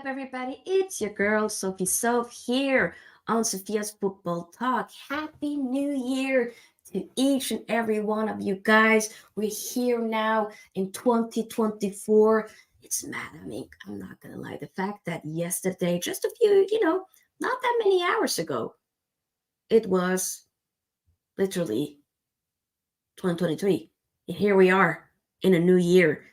everybody? It's your girl, Sophie here on Sophia's Football Talk. Happy New Year to each and every one of you guys. We're here now in 2024. It's mad. I'm not gonna lie. The fact that yesterday, just a few, not that many hours ago, it was literally 2023. And here we are in a new year.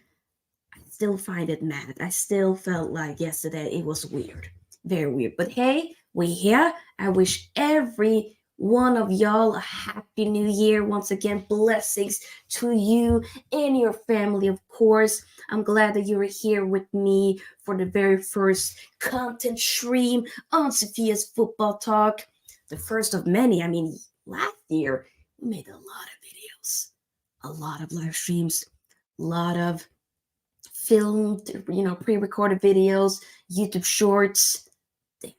I still find it mad. I still felt like yesterday it was weird. Very weird. But hey, we here. I wish every one of y'all a happy new year. Once again, blessings to you and your family, of course. I'm glad that you are here with me for the very first content stream on Sophia's Football Talk. The first of many. Last year we made a lot of videos, a lot of live streams, a lot of filmed, pre-recorded videos, YouTube shorts. I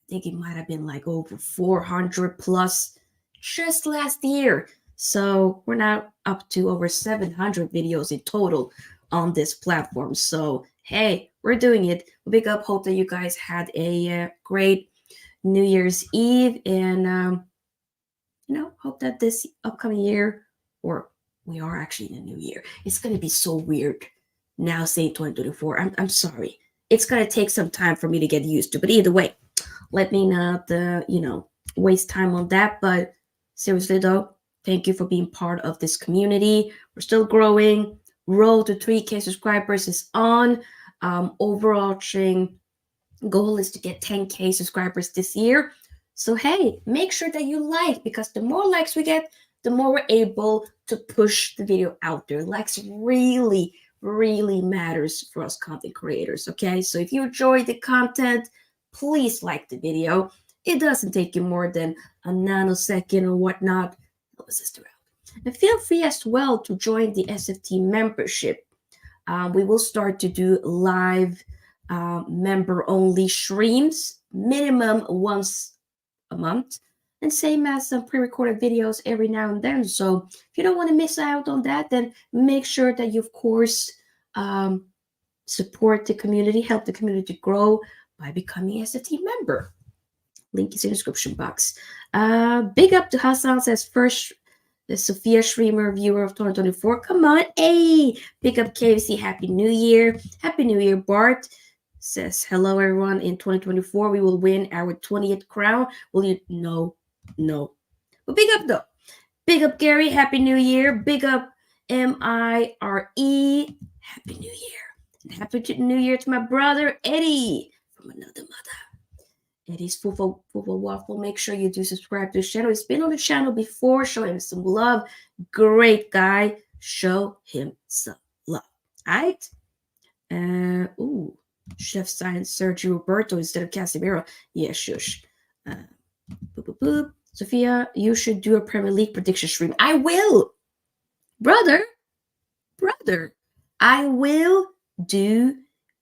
think it might have been like over 400 plus just last year. So we're now up to over 700 videos in total on this platform. So hey, we're doing it. Big up. Hope that you guys had a great New Year's Eve, and hope that this upcoming year, or we are actually in a new year, it's gonna be so weird now saying 2024. I'm sorry. It's gonna take some time for me to get used to. But either way, let me not waste time on that. But seriously though, thank you for being part of this community. We're still growing. Road to 3K subscribers is on. Overarching goal is to get 10K subscribers this year. So hey, make sure that you like, because the more likes we get, the more we're able to push the video out there. Likes really matters for us content creators. Okay, so if you enjoy the content, please like the video. It doesn't take you more than a nanosecond or whatnot. Help a sister out. And feel free as well to join the SFT membership. We will start to do live member only streams, minimum once a month, and same as some pre-recorded videos every now and then. So if you don't want to miss out on that, then make sure that you, of course, support the community, help the community grow by becoming a SFT member. Link is in the description box. Big up to Hassan, says first the Sofia streamer viewer of 2024. Come on, hey! Big up KFC, Happy New Year. Happy New Year, Bart. Says hello everyone. In 2024 we will win our 20th crown. Will you? No. But big up though. Big up Gary, Happy New Year. Big up Mire, Happy New Year. And Happy New Year to my brother Eddie from another mother. Eddie's Fufu Waffle. Make sure you do subscribe to his channel. He's been on the channel before. Show him some love. Great guy. Show him some love. Alright? Ooh. Chef signed Sergio Roberto instead of Casemiro. Yeah, shush. Boop, boop, boop. Sophia, you should do a Premier League prediction stream. I will. Brother. I will do.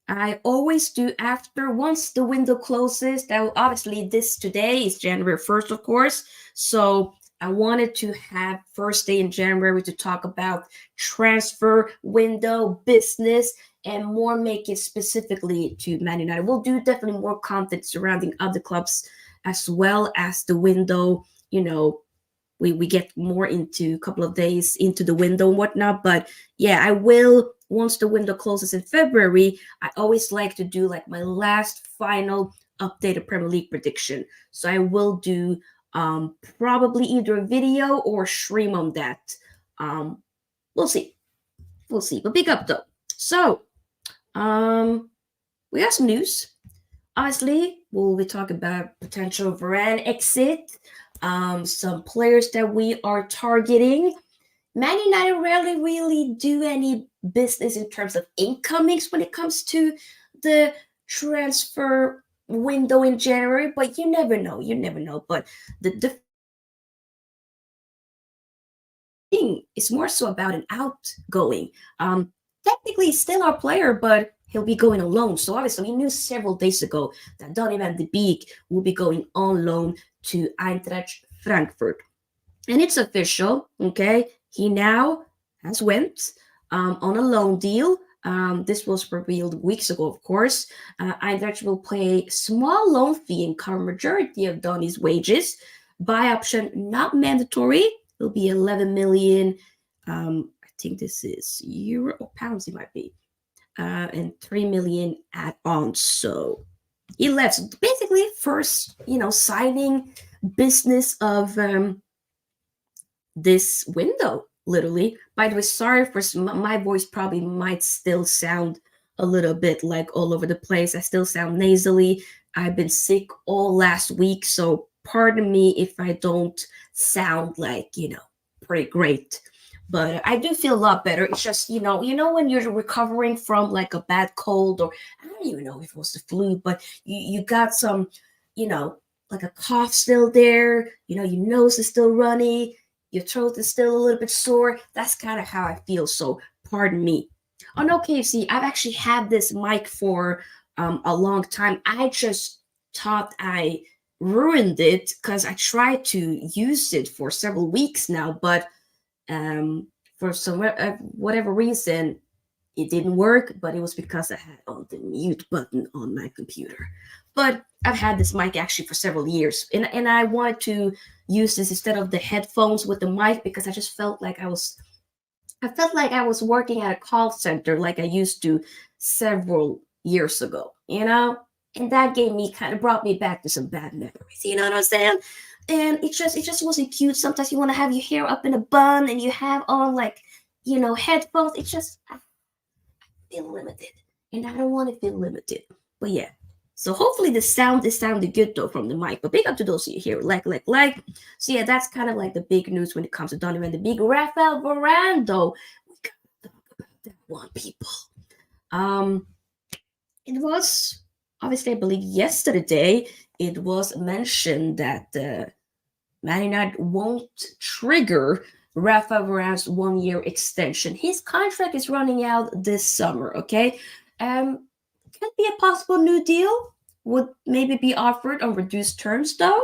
I always do after, once the window closes. That obviously today is January 1st, of course. So I wanted to have first day in January to talk about transfer window business and more, make it specifically to Man United. We'll do definitely more content surrounding other clubs as well as the window. We get more into a couple of days into the window and whatnot. But yeah, I will, once the window closes in February, I always like to do like my last final updated Premier League prediction. So I will do probably either a video or stream on that. We'll see. But big up though. So we have some news. Obviously, we'll be talking about potential Varane exit, some players that we are targeting. Man United rarely really do any business in terms of incomings when it comes to the transfer window in January, but you never know. But the thing is more so about an outgoing. Technically, he's still our player, but he'll be going on loan. So obviously, we knew several days ago that Donny van de Beek will be going on loan to Eintracht Frankfurt. And it's official, okay? He now has went on a loan deal This was revealed weeks ago, of course. iDutch will pay small loan fee and cover majority of Donny's wages. Buy option not mandatory. It'll be 11 million. I think this is euro or pounds. It might be, and 3 million add-ons. So he left basically first, signing business of this window, literally. By the way, sorry for my voice probably might still sound a little bit like all over the place. I still sound nasally. I've been sick all last week, so pardon me if I don't sound like, pretty great. But I do feel a lot better. It's just, when you're recovering from like a bad cold, or I don't even know if it was the flu, but you got some, like a cough still there, your nose is still runny, your throat is still a little bit sore. That's kind of how I feel. So pardon me. Oh no, KFC, I've actually had this mic for a long time. I just thought I ruined it because I tried to use it for several weeks now, but for some whatever reason, it didn't work, but it was because I had on the mute button on my computer. But I've had this mic actually for several years, and I wanted to use this instead of the headphones with the mic because I just felt like I felt like I was working at a call center like I used to several years ago, and that brought me back to some bad memories. You know what I'm saying? And it just wasn't cute. Sometimes you want to have your hair up in a bun and you have on like headphones. I feel limited, and I don't want to feel limited. But yeah. So hopefully the sound is sounding good though from the mic. But big up to those of you here, like. So yeah, that's kind of like the big news when it comes to Donovan. The big Rafael Varane though. We gotta talk about that one, people. It was obviously, I believe yesterday it was mentioned that Man United won't trigger Rafa Varane's 1 year extension. His contract is running out this summer, okay? Could be a possible new deal. Would maybe be offered on reduced terms, though.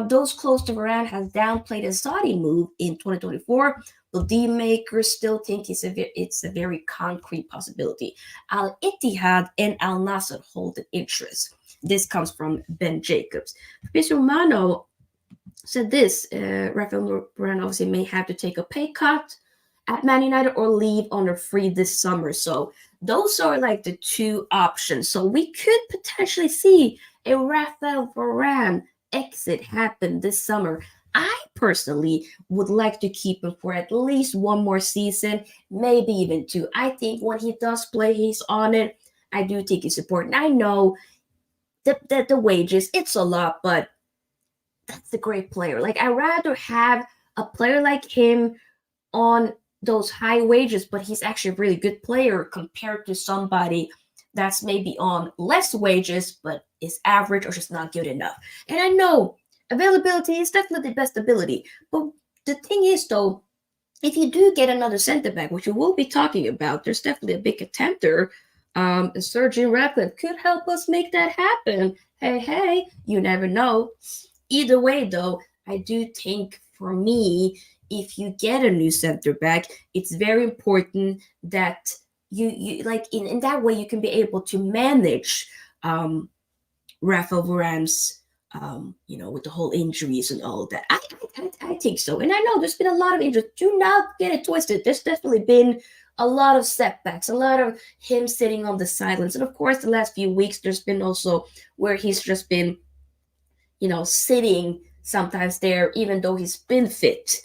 Those close to Varane has downplayed a Saudi move in 2024. The deal makers still think it's a very concrete possibility. Al Ittihad and Al Nasser hold an interest. This comes from Ben Jacobs. Fabrizio Romano said this, Rafael Varane obviously may have to take a pay cut at Man United or leave on a free this summer. So those are like the two options. So we could potentially see a Rafael Varane exit happen this summer. I personally would like to keep him for at least one more season, maybe even two. I think when he does play, he's on it. I do think he's important. I know that the wages, it's a lot, but that's a great player. Like, I'd rather have a player like him on those high wages, but he's actually a really good player compared to somebody that's maybe on less wages, but is average or just not good enough. And I know availability is definitely the best ability. But the thing is, though, if you do get another center back, which we will be talking about, there's definitely a big contender. Sergeant Ratcliffe could help us make that happen. Hey, you never know. Either way, though, I do think for me, if you get a new center back, it's very important that you like in that way you can be able to manage Rafael Varane's with the whole injuries and all of that. I think so. And I know there's been a lot of injuries. Do not get it twisted. There's definitely been a lot of setbacks, a lot of him sitting on the sidelines. And of course, the last few weeks, there's been also where he's just been, sitting sometimes there, even though he's been fit,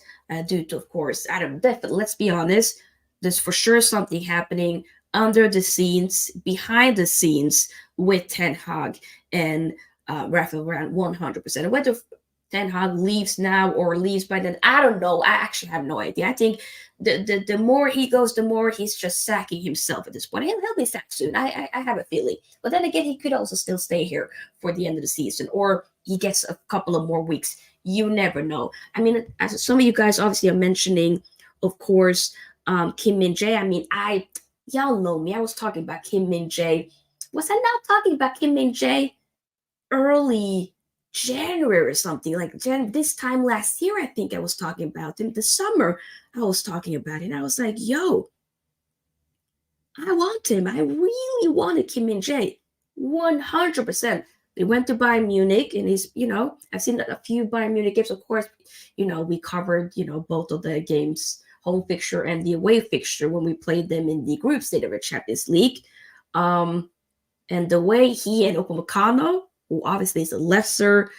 due to, of course, I don't definitely, let's be honest, there's for sure something happening under the scenes, behind the scenes with Ten Hag and Rafael Varane 100%. And whether Ten Hag leaves now or leaves by then, I don't know. I actually have no idea. I think the more he goes, the more he's just sacking himself at this point. He'll be sacked soon. I have a feeling. But then again, he could also still stay here for the end of the season, or he gets a couple of more weeks. You never know. I mean, as some of you guys obviously are mentioning, of course, Kim Min-jae. I mean, y'all know me. I was talking about Kim Min-jae. Was I not talking about Kim Min-jae early January or something? Like this time last year, I think I was talking about him. The summer, I was talking about it. And I was like, yo, I want him. I really wanted Kim Min Jae. 100%. They went to Bayern Munich, and I've seen a few Bayern Munich games. Of course, we covered, both of the games, home fixture and the away fixture when we played them in the group stage of the Champions League. And the way he and Upamecano, who obviously is a lesser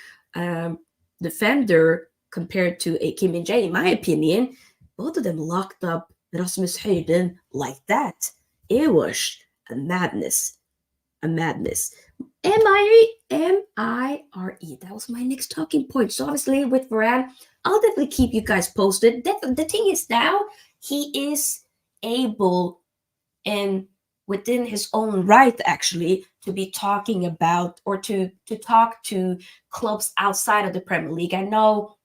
defender compared to a Kim Min Jae, in my opinion, both of them locked up Rasmus Høyden like that. It was a madness. A madness. M-I-R-E. That was my next talking point. So obviously with Varane, I'll definitely keep you guys posted. The thing is now, he is able and within his own right actually to be talking about or to talk to clubs outside of the Premier League. I know,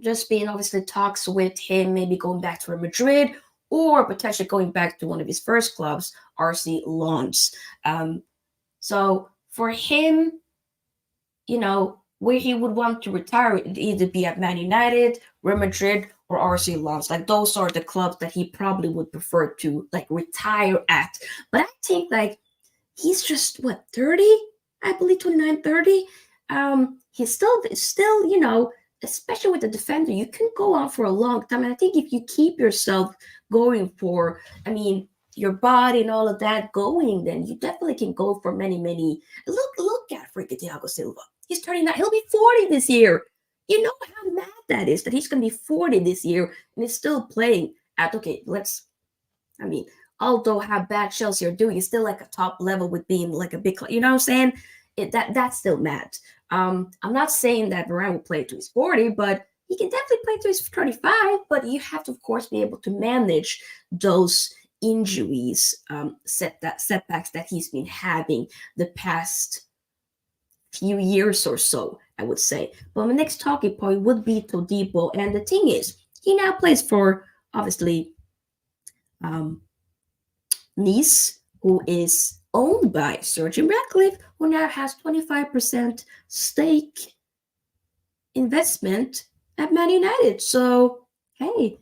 just being obviously talks with him, maybe going back to Real Madrid or potentially going back to one of his first clubs, RC Lens. So for him, where he would want to retire, it'd either be at Man United, Real Madrid, or RC Lens. Like those are the clubs that he probably would prefer to like retire at. But I think like he's just 30, I believe 29, 30. He's still, especially with the defender, you can go on for a long time. And I think if you keep yourself going for, your body and all of that going, then you definitely can go for many, many. Look at freaking Thiago Silva. He's turning that. He'll be 40 this year. You know how mad that is that he's going to be 40 this year and he's still playing at, although how bad Chelsea are doing, it's still like a top level with being like a big club. You know what I'm saying? That's still mad. I'm not saying that Varane will play to his 40, but he can definitely play to his 35. But you have to, of course, be able to manage those injuries, setbacks that he's been having the past few years or so, I would say. But my next talking point would be Todibo. And the thing is, he now plays for, obviously, Nice, who is owned by Sir Jim Ratcliffe, who now has 25% stake investment at Man United. So, hey,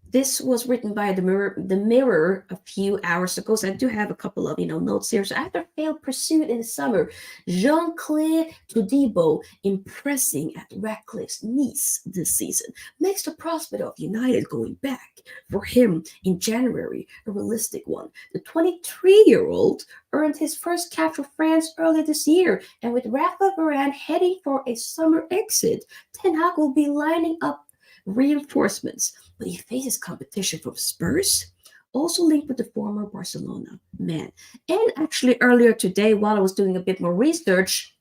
this was written by the Mirror a few hours ago. So I do have a couple of notes here. So after failed pursuit in the summer, Jean-Claire Todibo impressing at Ratcliffe's Nice this season makes the prospect of United going back for him in January a realistic one. The 23-year-old earned his first cap for France earlier this year, and with Rafa Varane heading for a summer exit, Ten Hag will be lining up reinforcements, but he faces competition from Spurs, also linked with the former Barcelona man. And actually, earlier today, while I was doing a bit more research,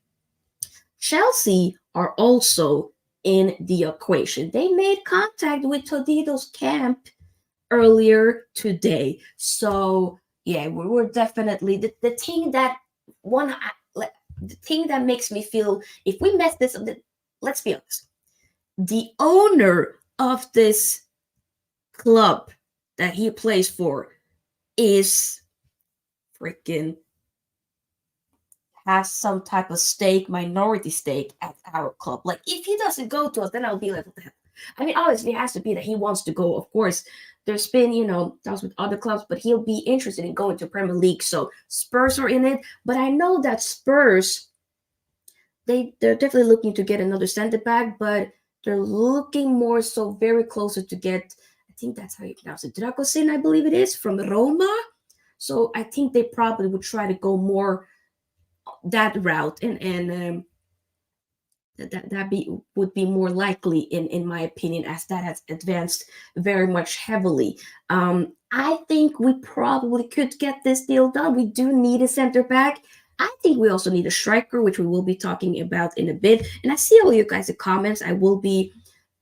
Chelsea are also in the equation. They made contact with Todibo's camp earlier today. So, yeah, we're definitely the thing that the thing that makes me feel if we mess this up, let's be honest. The owner of this club that he plays for is freaking has some type of stake, minority stake at our club. Like if he doesn't go to us, then I'll be like, what the hell? Obviously it has to be that he wants to go. Of course, there's been, that was with other clubs, but he'll be interested in going to Premier League. So Spurs are in it. But I know that Spurs, they're definitely looking to get another center back, but they're looking more so very closer to get, I think that's how you pronounce it, Dragosin, I believe it is, from Roma. So I think they probably would try to go more that route, and would be more likely in my opinion, as that has advanced very much heavily. I think we probably could get this deal done. We do need a center back. I think we also need a striker, which we will be talking about in a bit. And I see all you guys' comments. I will be,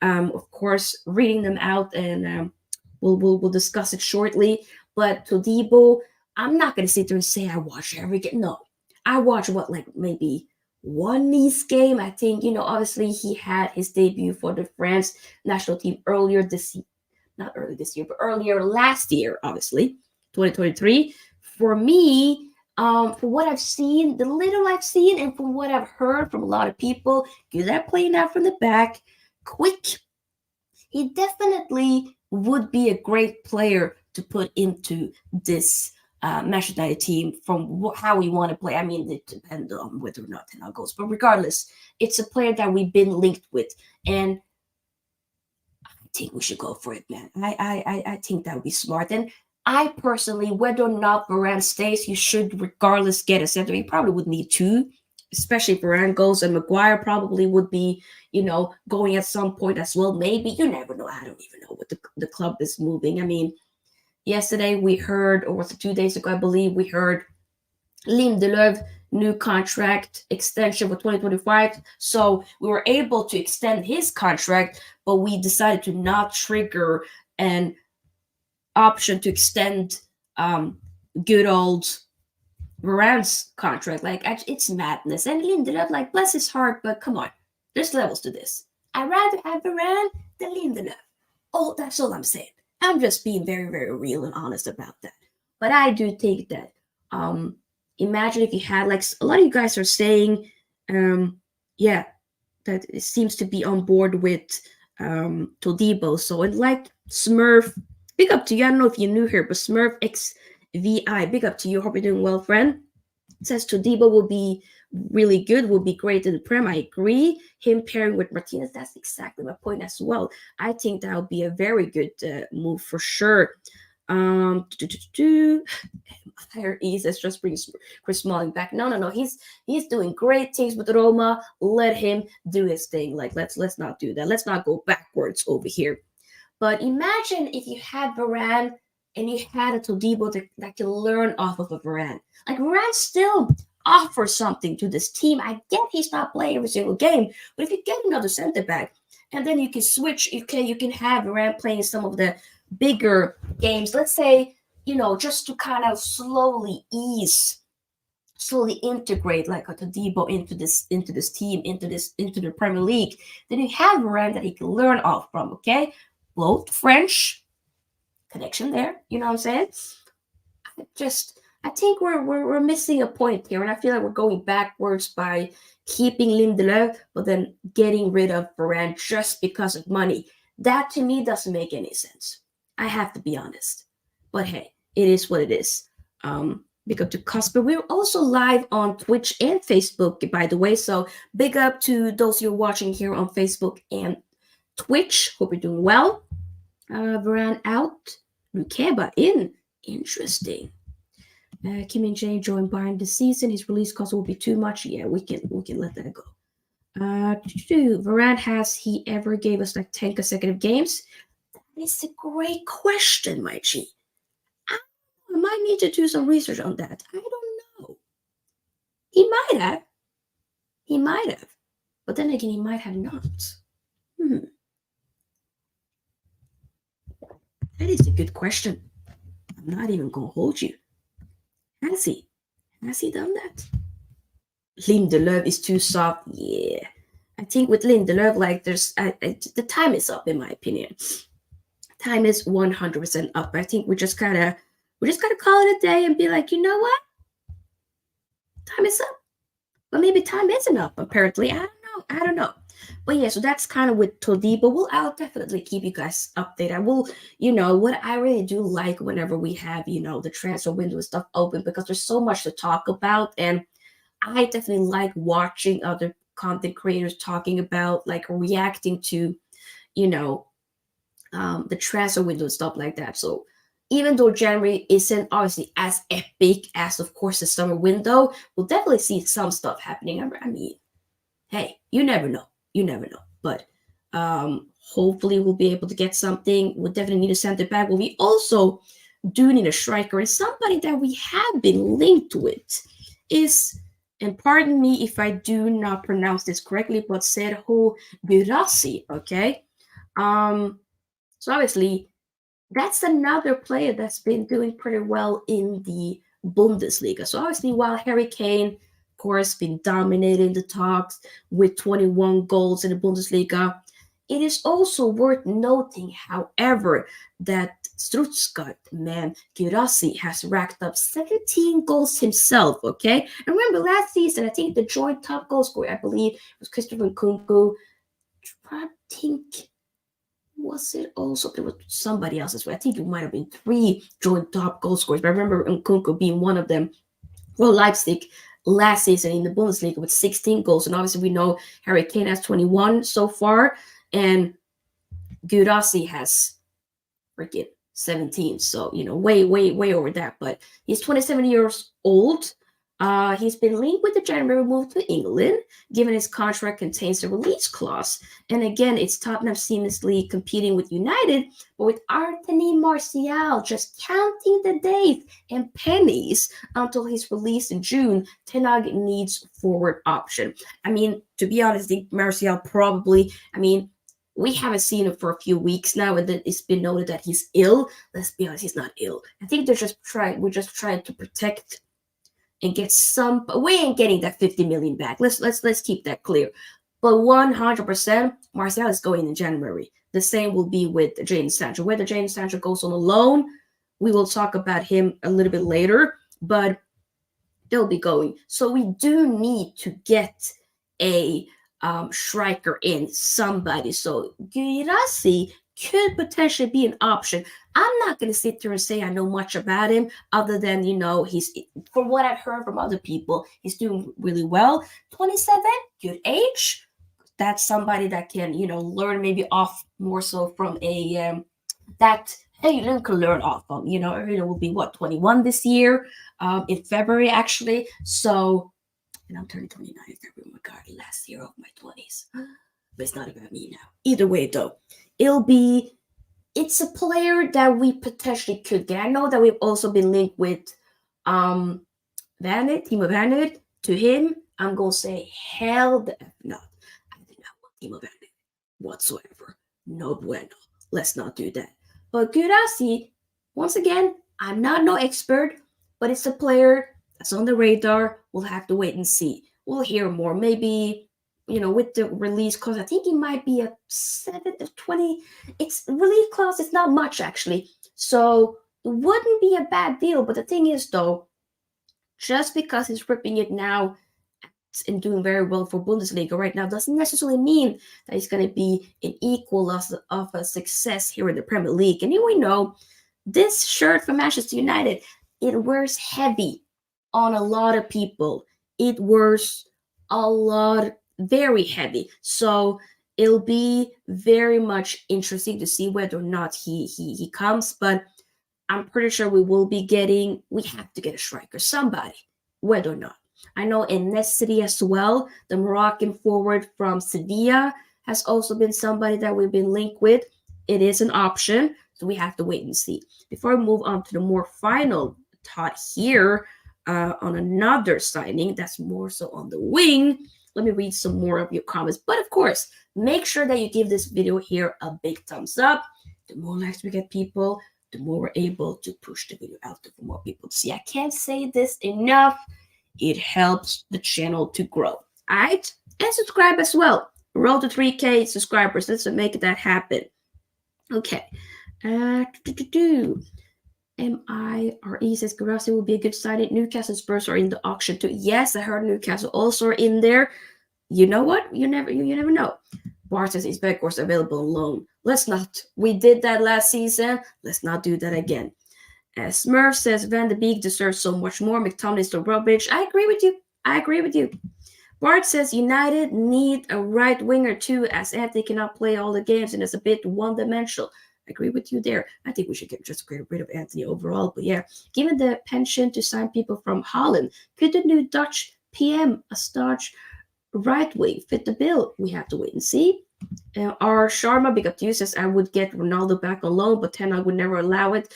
of course, reading them out, and we'll discuss it shortly. But Todibo, I'm not going to sit there and say I watch every game. No, I watch maybe one Nice game. I think, obviously he had his debut for the France national team earlier last year, obviously, 2023. For me, for what I've seen, the little I've seen, and from what I've heard from a lot of people, good at playing out from the back, quick. He definitely would be a great player to put into this Manchester United team from how we want to play. I mean, it depends on whether or not 10 goes, but regardless, it's a player that we've been linked with, and I think we should go for it, man. I think that would be smart. And I personally, whether or not Varane stays, you should regardless get a center. You probably would need two, especially if Varane goes, and Maguire probably would be, going at some point as well. Maybe, you never know. I don't even know what the club is moving. I mean, yesterday we heard, or was it 2 days ago, I believe, we heard Lindelöf new contract extension for 2025. So we were able to extend his contract, but we decided to not trigger an option to extend good old Varane's contract. Like, it's madness. And Lindelöf, like, bless his heart, but come on, there's levels to this. I'd rather have Varane than Lindelöf. Oh, that's all I'm saying. I'm just being very, very real and honest about that. But I do think that imagine if you had, like, a lot of you guys are saying, yeah, that it seems to be on board with Todibo. So, and like Smurf, big up to you. I don't know if you're new here, but Smurf XVI, big up to you. Hope you're doing well, friend. It says Todibo will be really good, will be great in the Prem. I agree. Him pairing with Martinez, that's exactly my point as well. I think that would be a very good move for sure. Higher ease. Let's just bring Chris Smalling back. No. He's doing great things with Roma. Let him do his thing. Like, let's not do that. Let's not go backwards over here. But imagine if you had Varane and you had a Todibo that can learn off of a Varane. Like, Varane still offers something to this team. I get he's not playing every single game, but if you get another center back, and then you can switch, you can have Varane playing some of the bigger games. Let's say, just to kind of slowly integrate like a Todibo into this team, into the Premier League. Then you have Varane that he can learn off from. Okay, both French connection there. You know what I'm saying? I think we're missing a point here, and I feel like we're going backwards by keeping Lindelöf, but then getting rid of Varane just because of money. That to me doesn't make any sense. I have to be honest. But hey, it is what it is. Big up to Cusper. We're also live on Twitch and Facebook, by the way. So big up to those you're watching here on Facebook and Twitch. Hope you're doing well. Varane out. Lukeba in. Interesting. Kim and Jane joined Bayern this season. His release cost will be too much. Yeah, we can let that go. Varane, has he ever gave us like 10 consecutive games? That is a great question, my G. I might need to do some research on that. I don't know. He might have. But then again, he might have not. That is a good question. I'm not even going to hold you. Has he done that? Lindelöf is too soft. Yeah. I think with Lindelöf, like, there's the time is up, in my opinion. Time is 100% up. I think we just gotta call it a day and be like, you know what? Time is up. But maybe time isn't up, apparently. I don't know. But yeah, so that's kind of with Todibo. I'll definitely keep you guys updated. I will, what I really do like whenever we have, the transfer window and stuff open, because there's so much to talk about. And I definitely like watching other content creators talking about, like, reacting to, the transfer window and stuff like that. So even though January isn't obviously as epic as, of course, the summer window, we'll definitely see some stuff happening. I mean, hey, you never know. But hopefully we'll be able to get something. We'll definitely need a center back. But we also do need a striker. And somebody that we have been linked with is, and pardon me if I do not pronounce this correctly, but Guirassy, okay? So obviously, that's another player that's been doing pretty well in the Bundesliga. So obviously, while Harry Kane, of course, been dominating the talks with 21 goals in the Bundesliga, it is also worth noting, however, that Stuttgart man Guirassy has racked up 17 goals himself, okay? And remember last season, I think the joint top goal scorer, I believe, was Christopher Nkunku. I think was it also? There was somebody else as well. I think it might have been 3 joint top goal scorers, but I remember Nkunku being one of them. Well, Leipzig last season in the Bundesliga with 16 goals, and obviously we know Harry Kane has 21 so far, and Guirassy has freaking 17. So, way over that. But he's 27 years old. He's been linked with the January move to England, given his contract contains a release clause. And again, it's Tottenham seamlessly competing with United, but with Anthony Martial just counting the days and pennies until he's released in June. Ten Hag needs forward option. I mean, to be honest, I think Martial probably, we haven't seen him for a few weeks now, and then it's been noted that he's ill. Let's be honest, he's not ill. I think we're just trying to protect and get some. We ain't getting that 50 million back. Let's keep that clear. But 100%, Martial is going in January. The same will be with Jadon Sancho. Whether Jadon Sancho goes on a loan, we will talk about him a little bit later, but they'll be going. So we do need to get a striker in, somebody. So Guirassy could potentially be an option. I'm not going to sit there and say I know much about him other than, he's, from what I've heard from other people, he's doing really well. 27, good age. That's somebody that can, learn maybe off more so from a, that, hey, you can learn off from, will be 21 this year, in February actually. So, and I'm turning 29 in February. Oh my God, last year of my 20s. But it's not about me now. Either way, though, it's a player that we potentially could get. I know that we've also been linked with Timo Werner. To him, I'm going to say, hell the F not. I do not want Timo Werner whatsoever. No bueno. Let's not do that. But Guirassy, once again, I'm not no expert, but it's a player that's on the radar. We'll have to wait and see. We'll hear more. Maybe, with the release clause, I think it might be a 7 to 20. It's release clause is not much actually. So it wouldn't be a bad deal. But the thing is though, just because he's ripping it now and doing very well for Bundesliga right now doesn't necessarily mean that he's going to be an equal of a success here in the Premier League. And we know this shirt for Manchester United, it wears heavy on a lot of people. It wears a lot, very heavy. So it'll be very much interesting to see whether or not he comes. But I'm pretty sure we have to get a striker, somebody, whether or not. I know En-Nesyri as well, the Moroccan forward from Sevilla, has also been somebody that we've been linked with. It is an option, so we have to wait and see. Before we move on to the more final thought here, on another signing that's more so on the wing, let me read some more of your comments. But of course, make sure that you give this video here a big thumbs up. The more likes we get, people, the more we're able to push the video out there for more people to see. I can't say this enough. It helps the channel to grow. All right? And subscribe as well. Roll to 3K subscribers. Let's make that happen. Okay. MIRE says Guirassy will be a good signing. Newcastle Spurs are in the auction too. Yes, I heard Newcastle also are in there. You know what? You never know. Bart says his backcourse available on loan. Let's not. We did that last season. Let's not do that again. Smurf says Van de Beek deserves so much more. McTominay is the rubbish. I agree with you. Bart says United need a right winger too, as Anthony cannot play all the games and is a bit one-dimensional. I agree with you there. I think we should just get rid of Anthony overall. But yeah, given the pension to sign people from Holland, could the new Dutch PM, a staunch right wing, fit the bill? We have to wait and see. Our Sharma, big up to you, says I would get Ronaldo back on loan, but Ten Hag would never allow it.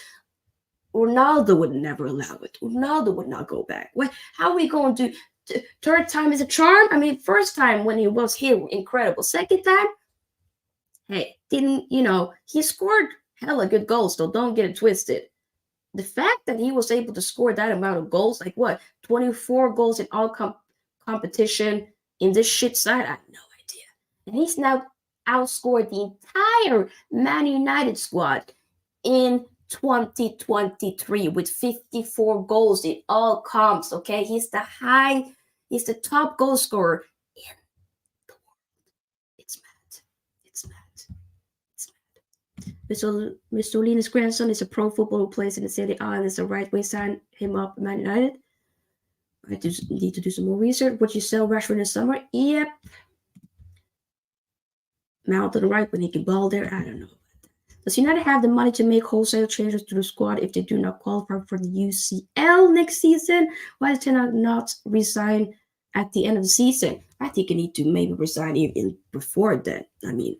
Ronaldo would never allow it. Ronaldo would not go back. How are we going to do? Third time is a charm? I mean, first time when he was here, incredible. Second time, hey, he scored hella good goals, so don't get it twisted. The fact that he was able to score that amount of goals, 24 goals in all competition in this shit side, I have no idea. And he's now outscored the entire Man United squad in 2023 with 54 goals in all comps. Okay, he's the top goal scorer in the world. It's mad. Mussolini's grandson is a pro footballer who plays in the City Island. Is a right wing, sign him up at Man United. I just need to do some more research. Would you sell Rashford in the summer? Yep. Mount to the right when he can ball there. I don't know. Does United have the money to make wholesale changes to the squad if they do not qualify for the UCL next season? Why does Ten not resign at the end of the season? I think you need to maybe resign even before then. I mean,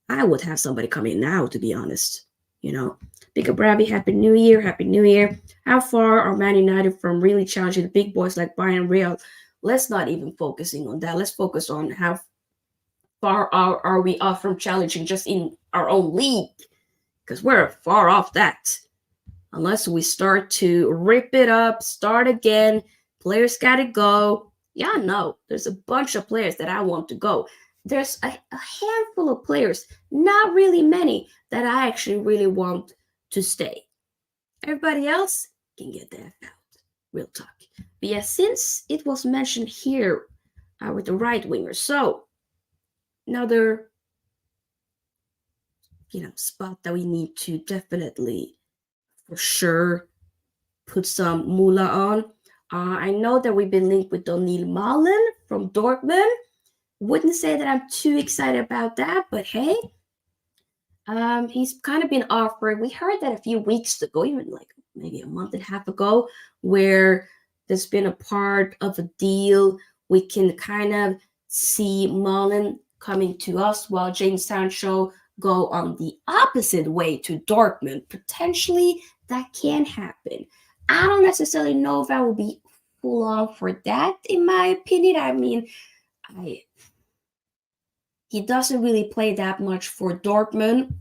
I would have somebody come in now, to be honest. Big up Rabbi, Happy New Year, Happy New Year. How far are Man United from really challenging the big boys like Bayern Real? Let's not even focusing on that. Let's focus on how far are we off from challenging just in our own league, because we're far off that. Unless we start to rip it up, start again, players gotta go. Yeah, no, there's a bunch of players that I want to go. There's a handful of players, not really many, that I actually really want to stay. Everybody else can get the F out. Real talk. But yeah, since it was mentioned here with the right winger, so another spot that we need to definitely for sure put some moolah on. I know that we've been linked with Malen from Dortmund. Wouldn't say that I'm too excited about that, but hey, he's kind of been offered. We heard that a few weeks ago, even like maybe a month and a half ago, where there's been a part of a deal. We can kind of see Malen coming to us while James Sancho go on the opposite way to Dortmund. Potentially that can happen. I don't necessarily know if I will be full on for that, in my opinion. I mean, he doesn't really play that much for Dortmund.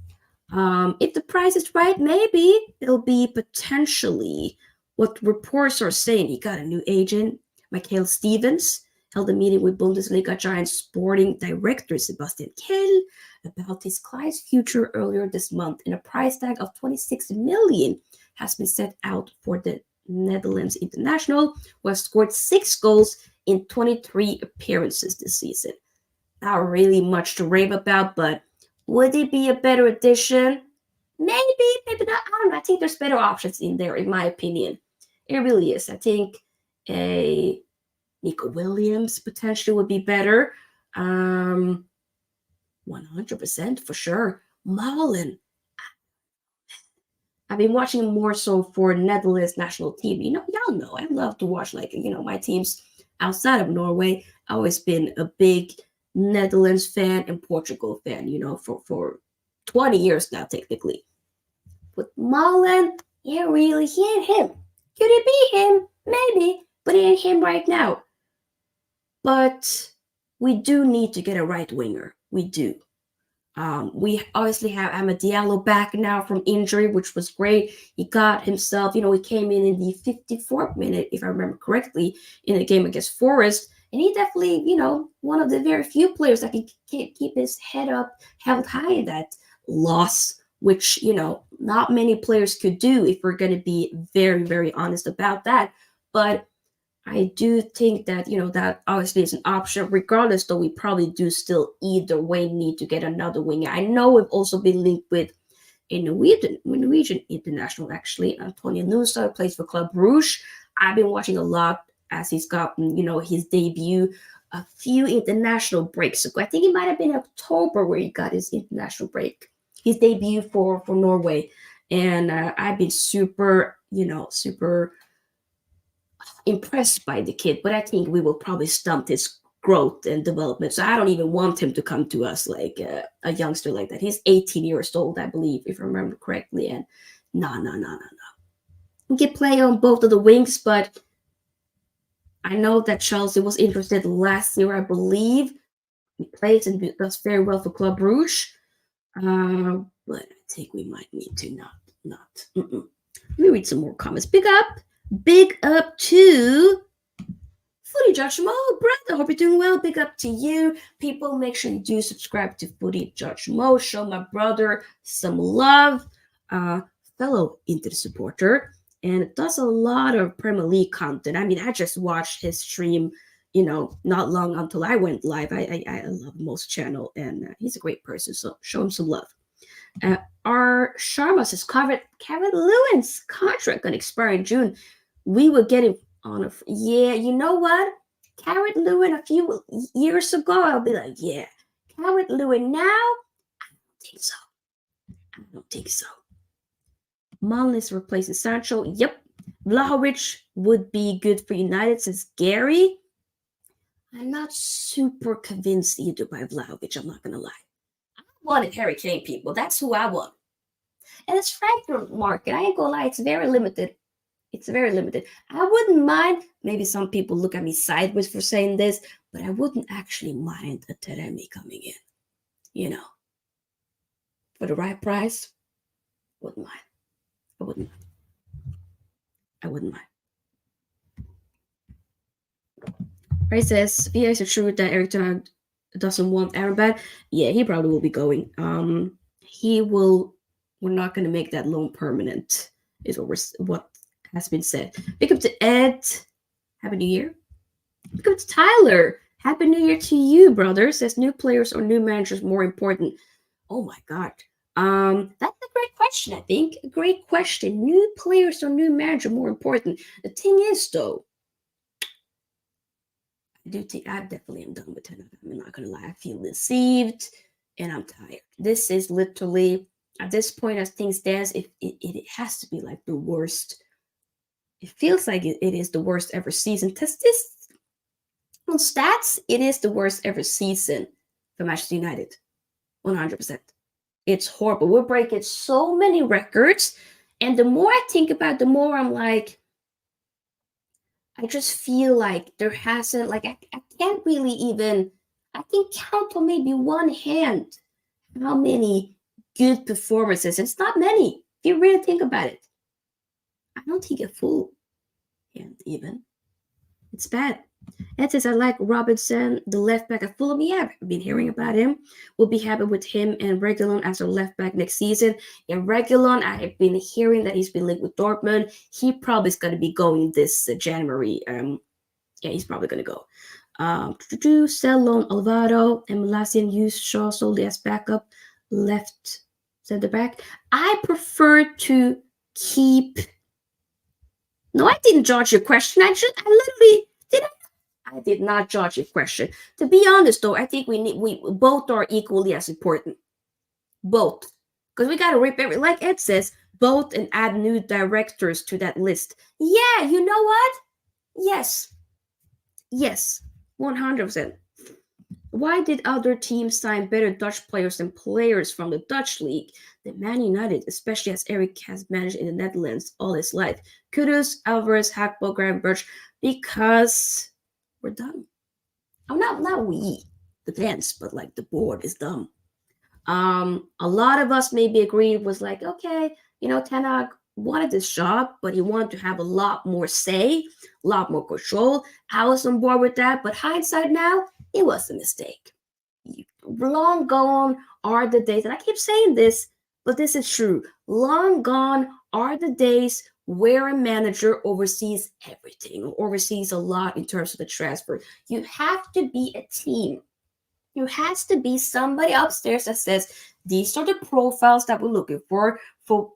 If the price is right, maybe it'll be potentially what reports are saying. He got a new agent, Michael Stevens, held a meeting with Bundesliga giant sporting director Sebastian Kehl about his client's future earlier this month, and a price tag of 26 million has been set out for the Netherlands international, who has scored 6 goals in 23 appearances this season. Not really much to rave about, but would it be a better addition? Maybe, maybe not. I don't know. I think there's better options in there, in my opinion. It really is. I think a Nico Williams potentially would be better. 100% for sure. Malen. I've been watching more so for Netherlands national team. Y'all know I love to watch my teams outside of Norway. I've always been a big Netherlands fan and Portugal fan, for 20 years now, technically. But Malen, yeah, really, he ain't him. Could it be him? Maybe, but it ain't him right now. But we do need to get a right winger. We do. We obviously have Amad Diallo back now from injury, which was great. He got himself, he came in the 54th minute, if I remember correctly, in the game against Forest. And he definitely, one of the very few players that can keep his head up, held high in that loss, which, not many players could do, if we're going to be very, very honest about that. But I do think that, that obviously is an option. Regardless, though, we probably do still either way need to get another winger. I know we've also been linked with a Norwegian international, actually. Antonio Nusa plays for Club Brugge. I've been watching a lot as he's gotten, his debut, a few international breaks ago. I think it might have been October where he got his international break, his debut for Norway. And I've been super impressed by the kid, but I think we will probably stunt his growth and development. So I don't even want him to come to us like a youngster like that. He's 18 years old, I believe, if I remember correctly. And no. We can play on both of the wings, but I know that Chelsea was interested last year, I believe. He plays and does very well for Club Brugge. But I think we might need to not. Let me read some more comments. Big up to Footy Judge Mo, brother. Hope you're doing well. Big up to you. People, make sure you do subscribe to Footy Judge Mo. Show my brother some love. Fellow Inter supporter. And does a lot of Premier League content. I mean, I just watched his stream, not long until I went live. I love Mo's channel, and he's a great person. So show him some love. Our Sharma says Kevin Lewin's contract gonna expire in June. We will get him on a yeah. You know what? Carrot Lewin a few years ago, I'll be like, yeah. Carrot Lewin now, I don't think so. I don't think so. Malen is replacing Sancho. Yep. Vlahovic would be good for United, says Gary. I'm not super convinced either by Vlahovic, I'm not gonna lie. I wanted Harry Kane, people. That's who I want. And it's transfer market. I ain't gonna lie, it's very limited. It's very limited. I wouldn't mind, maybe some people look at me sideways for saying this, but I wouldn't actually mind a Teremi coming in. You know, for the right price, wouldn't mind. I wouldn't mind. I wouldn't mind. Ray says, yeah, is it true that Eric Ten Hag doesn't want Aaron back? Yeah, he probably will be going. He will. We're not going to make that loan permanent. Is what has been said. Pick up to Ed. Happy New Year. Pick up to Tyler. Happy New Year to you, brother. Says new players or new managers more important. Oh my God. That's a great question. I think a great question. New players or new manager more important. The thing is, though. I do think I definitely am done with Ten Hag. I'm not gonna lie, I feel deceived and I'm tired. This is literally at this point as things stands, it has to be like the worst. It feels like it is the worst ever season. Test this on stats, it is the worst ever season for Manchester United. 100%. It's horrible. We're breaking so many records, and the more I think about it, the more I'm like, I just feel like there hasn't, like, I can't really even, I can count on maybe one hand how many good performances. It's not many, if you really think about it. I don't think a full hand, even. It's bad. Ed says, I like Robinson, the left back at Fulham. Yeah, I've been hearing about him. We'll be happy with him and Reguilon as our left back next season. And Reguilon, I have been hearing that he's been linked with Dortmund. He probably is going to be going this January. Yeah, he's probably going to go. Sell loan Alvaro and Malasian use Shaw solely as backup left center back. I prefer to keep. No, I didn't judge your question. I literally did. I did not judge your question. To be honest, though, I think we both are equally as important. Both, because we gotta rip every, like Ed says, both and add new directors to that list. Yeah, you know what? Yes, 100%. Why did other teams sign better Dutch players than players from the Dutch league than Man United, especially as Eric has managed in the Netherlands all his life? Kudus, Alvarez, Hackball, Gravenberch, because we're dumb. I'm not we, the fans, but like the board is dumb. A lot of us maybe agreed was like, okay, Ten Hag wanted this job, but he wanted to have a lot more say, a lot more control. I was on board with that, but hindsight now, it was a mistake. Long gone are the days, and I keep saying this, but this is true. Long gone are the days where a manager oversees everything, or oversees a lot in terms of the transfer. You have to be a team. There has to be somebody upstairs that says, these are the profiles that we're looking for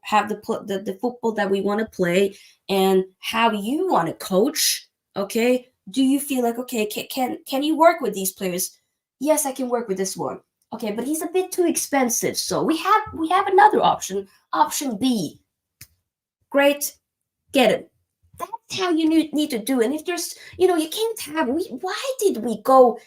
have the football that we want to play and how you want to coach. Okay, do you feel like, okay, can you work with these players? Yes, I can work with this one. Okay, but he's a bit too expensive, so we have another option B. Great, get it. That's how you need to do it. And if there's, you can't have, why did we go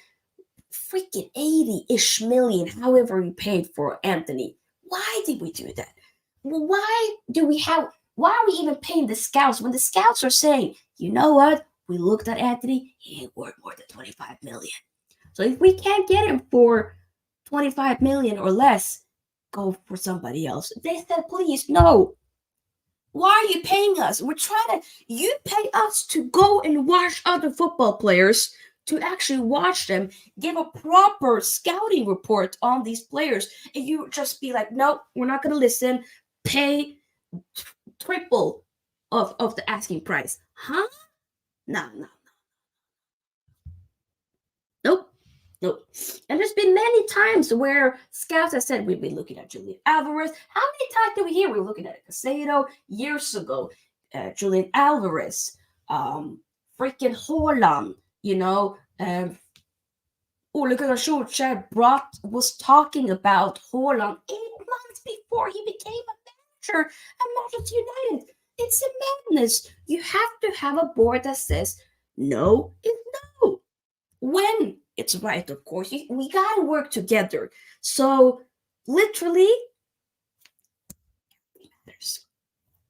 freaking 80-ish million, however we paid for Anthony? Why did we do that? Why are we even paying the scouts when the scouts are saying, you know what? We looked at Anthony, he ain't worth more than 25 million. So if we can't get him for 25 million or less, go for somebody else. They said, please, no. Why are you paying us? You pay us to go and watch other football players, to actually watch them, give a proper scouting report on these players, and you just be like, no, we're not going to listen, pay triple of the asking price. Huh? No. Nope. No. And there's been many times where scouts have said we've been looking at Julian Alvarez. How many times do we hear we were looking at Casado years ago? Julian Alvarez, freaking Haaland, Ole Gunnar Solskjaer was talking about Haaland 8 months before he became a manager at Manchester United. It's a madness. You have to have a board that says no is no. When it's right, of course. We gotta work together. So literally, there's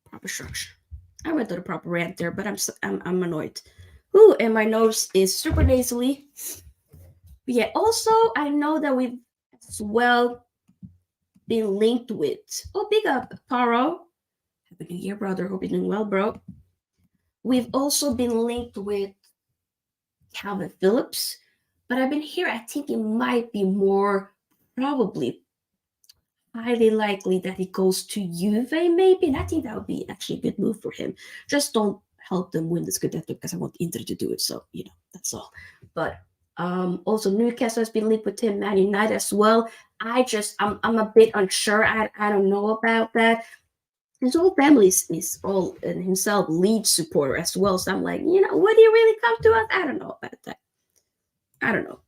proper structure. I went to the proper rant there, but I'm annoyed. Ooh, and my nose is super nasally. But yeah, also I know that we've as well been linked with. Oh, big up, Paro. Happy New Year, brother. Hope you're doing well, bro. We've also been linked with Calvin Phillips, but I've been here. I think it might be more probably highly likely that he goes to Juve, maybe. And I think that would be actually a good move for him. Just don't help them win this Scudetto because I want Inter to do it. So, that's all. But also Newcastle has been linked with him, Man United as well. I'm a bit unsure. I don't know about that. His whole family is all and himself Leeds supporter as well. So I'm like, would he really come to us? I don't know about that. I don't know.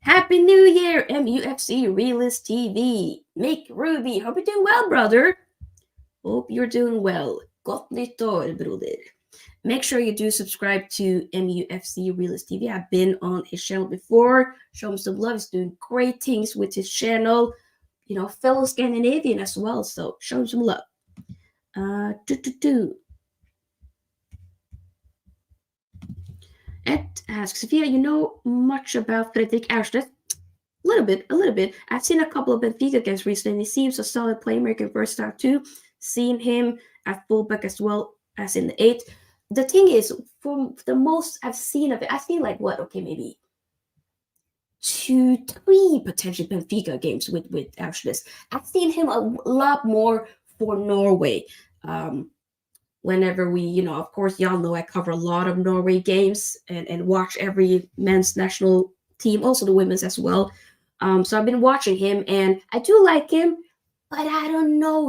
Happy New Year, MUFC Realist TV. Mick Ruby, hope you're doing well, brother. Hope you're doing well. Gott nytt år, broder. Make sure you do subscribe to MUFC Realist TV. I've been on his channel before. Show him some love. He's doing great things with his channel. Fellow Scandinavian as well. So show him some love. Ed asks, Sofia, you know much about Fredrik Erstedt? A little bit. I've seen a couple of Benfica games recently. He seems a solid playmaker, versatile too. Seen him at fullback as well as in the 8. The thing is, from the most I've seen of it, I've seen maybe 2, 3 potential Benfica games with Erstedt. I've seen him a lot more for Norway. Whenever we, of course, y'all know I cover a lot of Norway games and watch every men's national team, also the women's as well. So I've been watching him, and I do like him, but I don't know,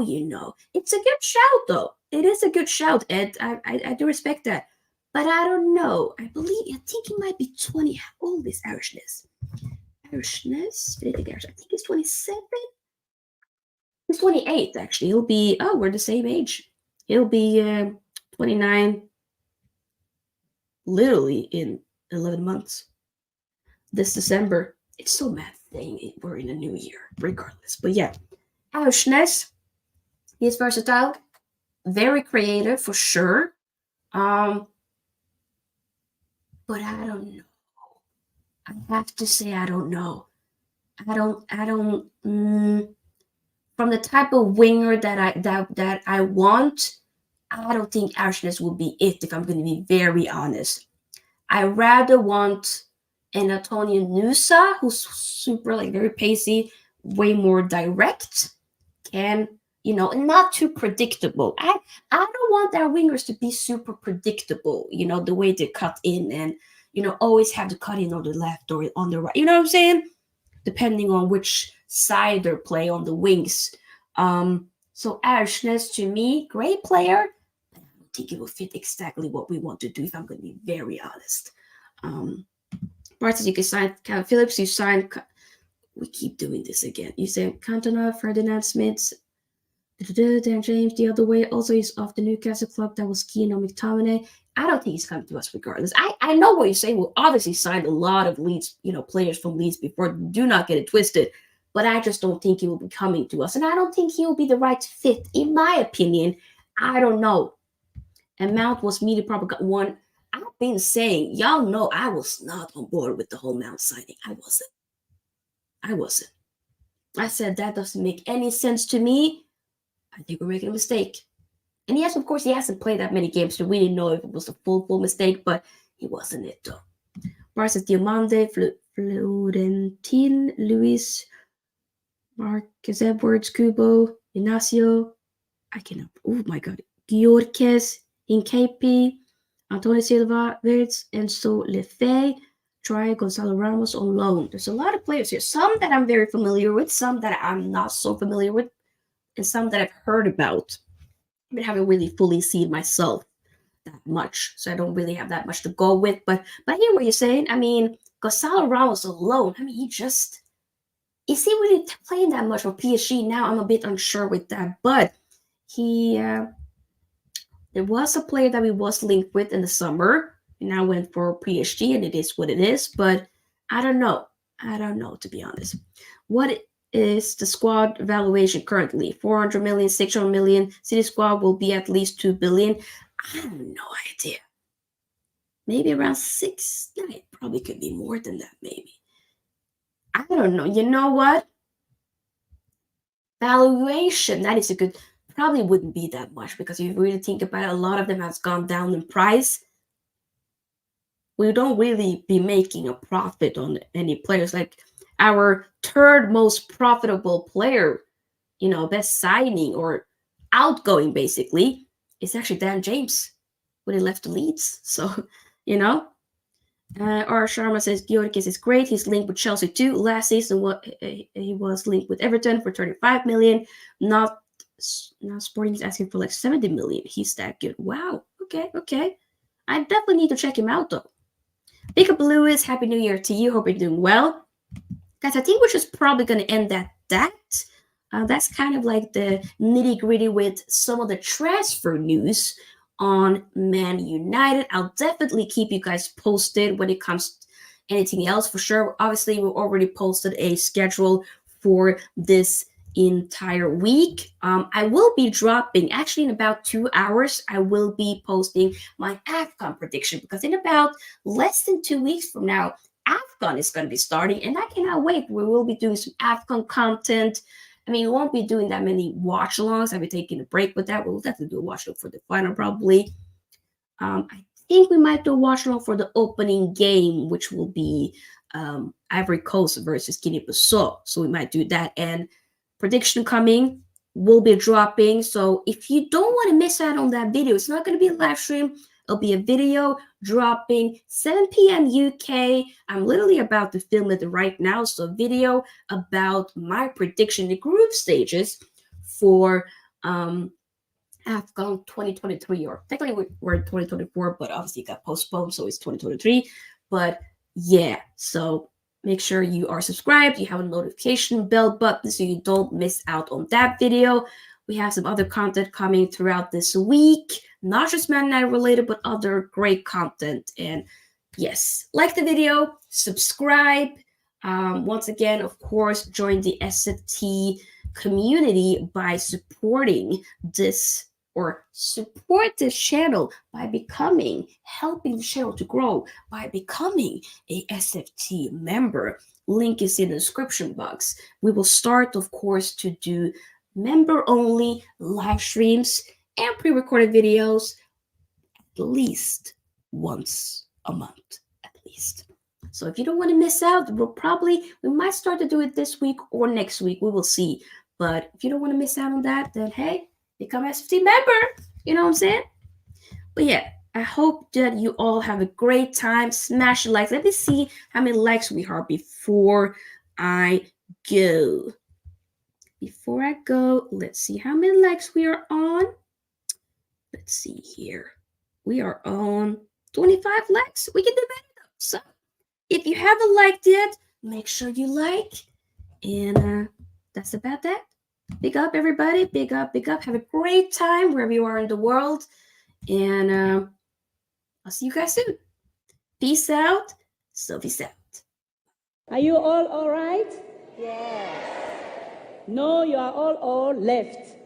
It's a good shout, though. It is a good shout, Ed. I do respect that. But I don't know. I think he might be 20. How old is Erstedt? I think he's 27. He's 28, actually. We're the same age. He'll be 29 literally in 11 months. This December. It's so mad thing. We're in a new year, regardless. But yeah, Auschness. He's versatile, very creative for sure. But I don't know. I have to say I don't know. I don't. From the type of winger that I want, I don't think Auschness will be it. If I'm going to be very honest, I rather want an Antonio Nusa, who's super very pacey, way more direct, and not too predictable. I don't want our wingers to be super predictable. The way they cut in and always have to cut in on the left or on the right. You know what I'm saying? Depending on which side they play on the wings. So Auschness to me, great player. I don't think it will fit exactly what we want to do. If I'm going to be very honest. Bart says you can sign Calvin Phillips. You sign. We keep doing this again. You say Cantona, Ferdinand Smith, Dan James the other way. Also, he's off the Newcastle club that was keen on McTominay. I don't think he's coming to us regardless. I know what you're saying. We'll obviously signed a lot of Leeds, players from Leeds before. Do not get it twisted. But I just don't think he will be coming to us. And I don't think he will be the right fit, in my opinion. I don't know. And Mount was media proper one. I've been saying, y'all know I was not on board with the whole Mount signing. I wasn't. I said that doesn't make any sense to me. I think we're making a mistake. And yes, of course, he hasn't played that many games, so we didn't know if it was a full mistake, but it wasn't it, though. Barca's Diamante, Florentin, Luis, Marcus Edwards, Kubo, Ignacio, I cannot, oh my god, Giorques, Incapi, Antonio Silva, Wirtz, Enzo Lefebvre, try Gonzalo Ramos on loan. There's a lot of players here. Some that I'm very familiar with, some that I'm not so familiar with, and some that I've heard about, but haven't really fully seen myself that much. So I don't really have that much to go with. But I hear what you're saying. I mean, Gonzalo Ramos alone, I mean, is he really playing that much for PSG now? I'm a bit unsure with that. But he there was a player that we was linked with in the summer, and now went for PSG, and it is what it is. But I don't know. I don't know, to be honest. What is the squad valuation currently? 400 million, 600 million. City squad will be at least 2 billion. I have no idea. Maybe around 6. Yeah, it probably could be more than that, maybe. I don't know. You know what? Valuation, that is a good, probably wouldn't be that much, because if you really think about it, a lot of them has gone down in price. We don't really be making a profit on any players. Like our third most profitable player, best signing or outgoing, basically, is actually Dan James when he left the Leeds. So, you know, R. Sharma says Gyökeres is great. He's linked with Chelsea too. Last season, he was linked with Everton for 35 million. Not Sporting is asking for like 70 million. He's that good. Wow. Okay. I definitely need to check him out though. Big up Lewis, Happy New Year to you. Hope you're doing well. Guys, I think we're just probably going to end at that. That's kind of like the nitty gritty with some of the transfer news on Man United. I'll definitely keep you guys posted when it comes to anything else for sure. Obviously, we already posted a schedule for this entire week. I will be dropping, actually in about 2 hours, I will be posting my AFCON prediction, because in about less than 2 weeks from now, AFCON is going to be starting, and I cannot wait. We will be doing some AFCON content. I mean, we won't be doing that many watch alongs. I'll be taking a break with that. We'll definitely do a watch along for the final, probably. I think we might do a watch along for the opening game, which will be Ivory Coast versus Guinea-Bissau. So we might do that. And prediction coming will be dropping. So if you don't want to miss out on that video, it's not going to be a live stream. It'll be a video dropping 7 p.m. UK. I'm literally about to film it right now. So a video about my prediction, the group stages for AFCON 2023, or technically we're in 2024, but obviously it got postponed, so it's 2023. But yeah, so make sure you are subscribed, you have a notification bell button so you don't miss out on that video. We have some other content coming throughout this week, not just Man United related, but other great content. And yes, like the video, subscribe. Once again, of course, join the SFT community by supporting this, or support this channel by helping the channel to grow by becoming a SFT member. Link is in the description box. We will start, of course, to do member-only live streams and pre-recorded videos at least once a month, at least. So if you don't want to miss out, we might start to do it this week or next week. We will see. But if you don't want to miss out on that, then hey, become a SFT member. You know what I'm saying? But yeah, I hope that you all have a great time. Smash the likes. Let me see how many likes we have before I go. Before I go, let's see how many likes we are on. Let's see here. We are on 25 likes. We can do better though. So if you haven't liked yet, make sure you like. And that's about that. Big up, everybody. Big up, big up. Have a great time wherever you are in the world. And I'll see you guys soon. Peace out. Sophie's out. Are you all right? Yes. No, you are all left.